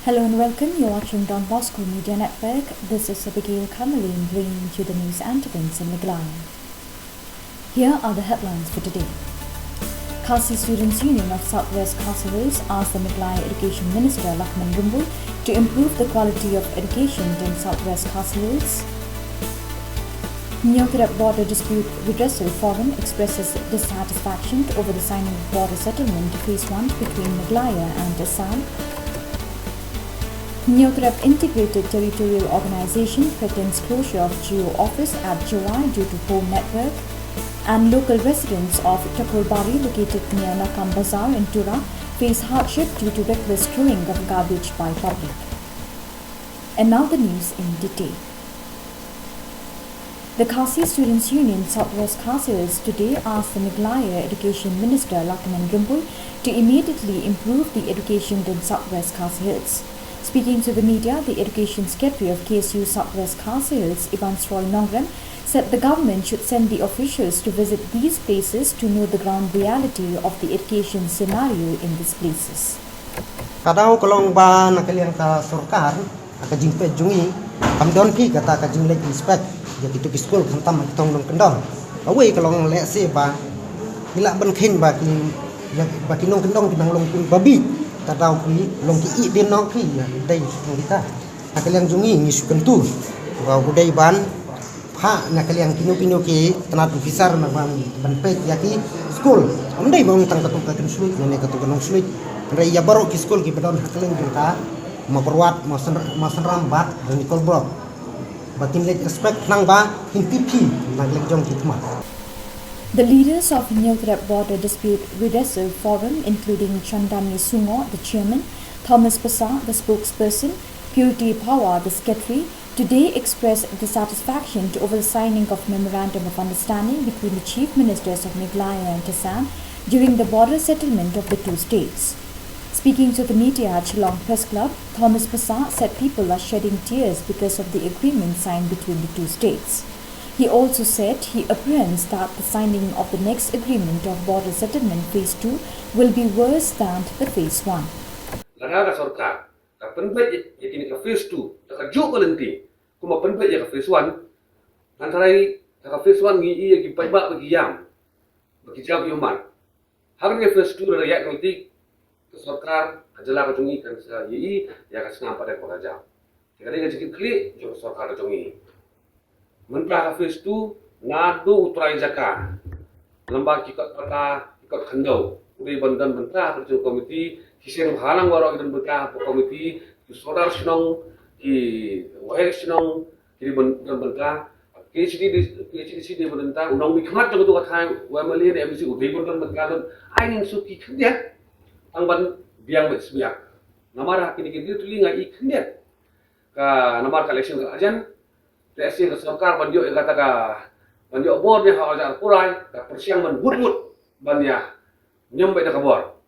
Hello and welcome. You're watching Don Bosco Media Network. This is Abigail Kamaline bringing you the news and events in Meghalaya. Here are the headlines for today. Khasi Students' Union of Southwest Khasi Hills asked the Meghalaya Education Minister Lakman Rumbul to improve the quality of education in Southwest Khasi Hills. Neokarab Border Dispute Redressal Forum expresses dissatisfaction over the signing of border settlement Phase 1 between Meghalaya and Assam. Neokarab Integrated Territorial Organization threatens closure of GO office at Jawai due to home network. And local residents of Takolbari located near Nakam Bazaar in Tura face hardship due to reckless throwing of garbage by public. And now the news in detail. The Khasi Students' Union Southwest Khasi Hills today asked the Meghalaya Education Minister Lakman Rumbul to immediately improve the education in Southwest Khasi Hills. Speaking to the media, the Education Secretary of KSU Southwest Khasi Hills, Roy Nongran, said the government should send the officials to visit these places to know the ground reality of the education scenario in these places. Kadang kalau ba nakalian ka sarkar akajing pejungi kamdon pi kata akajing lek inspect ya kitu ki school kantam tong nong kendon away kalau lek se ba bila ban khin ba ki ya ba ki nong kendon kinang long pun babi tadau ki long ki i bin nong ki ya dai kita nakalian jungi ngisukan tu wa budai ban ha nakalian kinu ki tanat officer na ban pej ya ki school amdai bang tang katu ka sulit ne katu kanong sulit rai ya baru ki school ki badon hakalian kita maperwat masenram bat dan nikol brok batin lek respect nang ba hintipi nang lek jong kitma. The leaders of Neokarab Border Dispute Redressal Forum, including Chandani Sungo, the chairman, Thomas Pasa, the spokesperson, Purity Pawa, the secretary, today expressed dissatisfaction over the signing of Memorandum of Understanding between the chief ministers of Meghalaya and Assam during the border settlement of the two states. Speaking to the media at Shillong Press Club, Thomas Pasa said people are shedding tears because of the agreement signed between the two states. He also said he apprehends that the signing of the next agreement of border settlement Phase 2 will be worse than the Phase 1. Lara sarkar ka penbet yakini ka Phase 2 ka jo ko lenti kuma penbet ya ka Phase 1 antarai ka Phase 1 ngi i ki pai ba bagi yam bagi jawab yuman harga Phase 2 ra ya lenti ka sarkar ajala ka tungi kan sa yi ya ka snam pada ko raja kada ga jikin kli jo sarkar tungi mentah Phase 2 ngadu utrai jaka lembar kikot peta kikot khandau uri bandan mentah perju komiti kiseng halang warok dan betah komiti sodar Shillong ki wahir Shillong ki bandan mentah KCD bentah unang mikmat tu katai wamali ni MC ubi bandan mentah aing suki khendia ang ban biang bet sebiak namara kini kini tulinga i khendia ka namar collection ka ajan Lesi ke sarkar bandio yang kata ka bandio bor ni hak ajar kurai ka persiang ban but bandia nyambe da kabor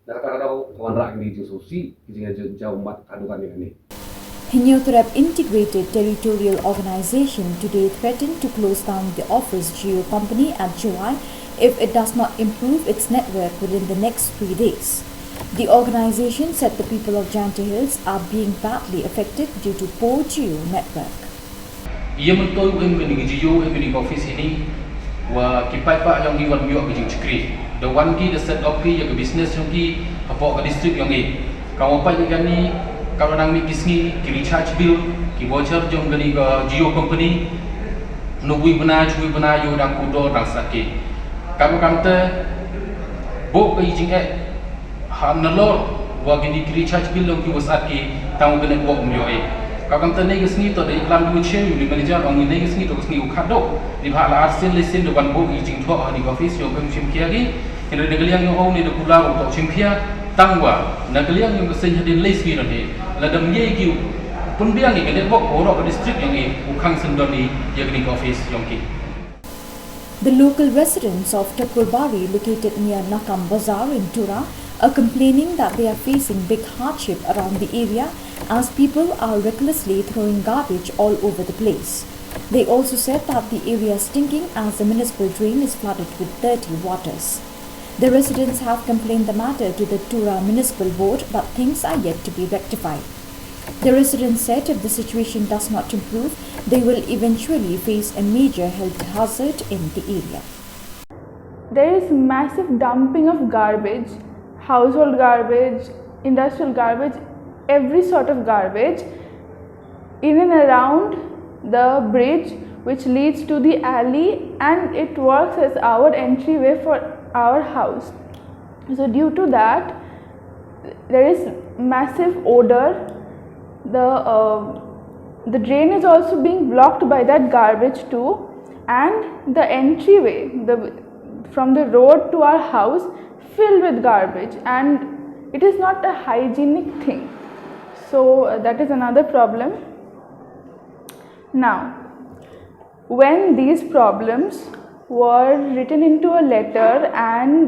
da kata kawan rak ni susi kijinga jauh mat kadukan ni. Neokarab Integrated Territorial Organization today threatened to close down the office GO company at Jawai if it does not improve its network within the next 3 days. The organization said the people of Jante Hills are being badly affected due to poor GO network. Ia mentoi wem kini GO kini office ini wa kipai pak yang giwan biok bijing cekri the one ki the set of ki yang business yang ki kapok ke district yang ki kau apa yang ni kalau nang mi kisni ki recharge bill ki voucher jom kini ke GO company nubui bena chui bena yo dang kudo dang sakit kamu kamte bo ke jing ha nalor wa kini ki recharge bill yang ki wasat ki tahu kena buat umyo kau kan ternai kesini tu dari iklan dua chen, di manager orang ini kesini tu kesini ukado, di bahagian arsen lesen depan buk izin tua di office yang pemcim kia lagi, kena negeliang yang orang ni dah pulang untuk cimpia tangwa, negeliang yang kesen jadi lesen nanti, ladam ye kiu pun biang ni kena buk orang ke distrik yang ni ukang sendiri ni yang di office yang ki. The local residents of Takolbari located near Nakam Bazaar in Tura are complaining that they are facing big hardship around the area as people are recklessly throwing garbage all over the place. They also said that the area is stinking as the municipal drain is flooded with dirty waters. The residents have complained the matter to the Tura Municipal Board, but things are yet to be rectified. The residents said if the situation does not improve, they will eventually face a major health hazard in the area. There is massive dumping of garbage, household garbage, industrial garbage, every sort of garbage in and around the bridge which leads to the alley, and it works as our entryway for our house. So due to that, there is massive odor. The drain is also being blocked by that garbage too, and the entryway from the road to our house filled with garbage, and it is not a hygienic thing. So that is another problem. Now, when these problems were written into a letter and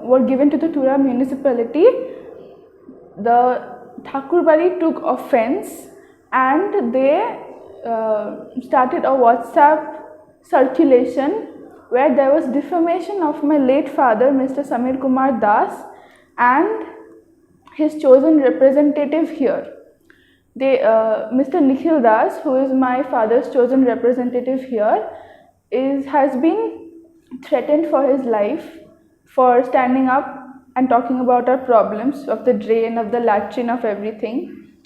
were given to the Tura municipality, the Thakurbari took offense and they started a WhatsApp circulation where there was defamation of my late father, Mr. Samir Kumar Das, and his chosen representative here. Mr. Nikhil Das, who is my father's chosen representative here, has been threatened for his life for standing up and talking about our problems of the drain, of the latrine, of everything.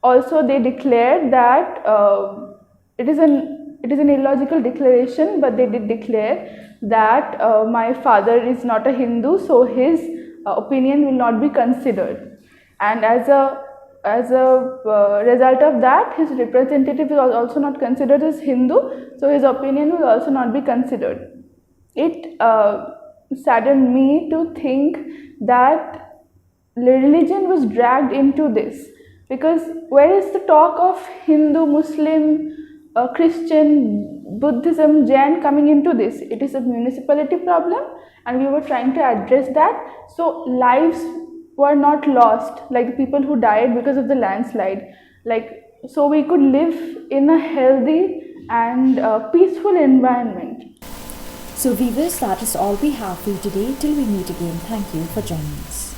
Also, they declared that it is an illogical declaration, but they did declare that my father is not a Hindu, so his opinion will not be considered. And as a result of that, his representative is also not considered as Hindu, so his opinion will also not be considered. It saddened me to think that religion was dragged into this, because where is the talk of Hindu, Muslim, Christian, Buddhism, Jain coming into this? It is a municipality problem, and we were trying to address that. So lives were not lost, like the people who died because of the landslide. So we could live in a healthy and peaceful environment. So viewers, that is all we have for you today. Till we meet again, thank you for joining us.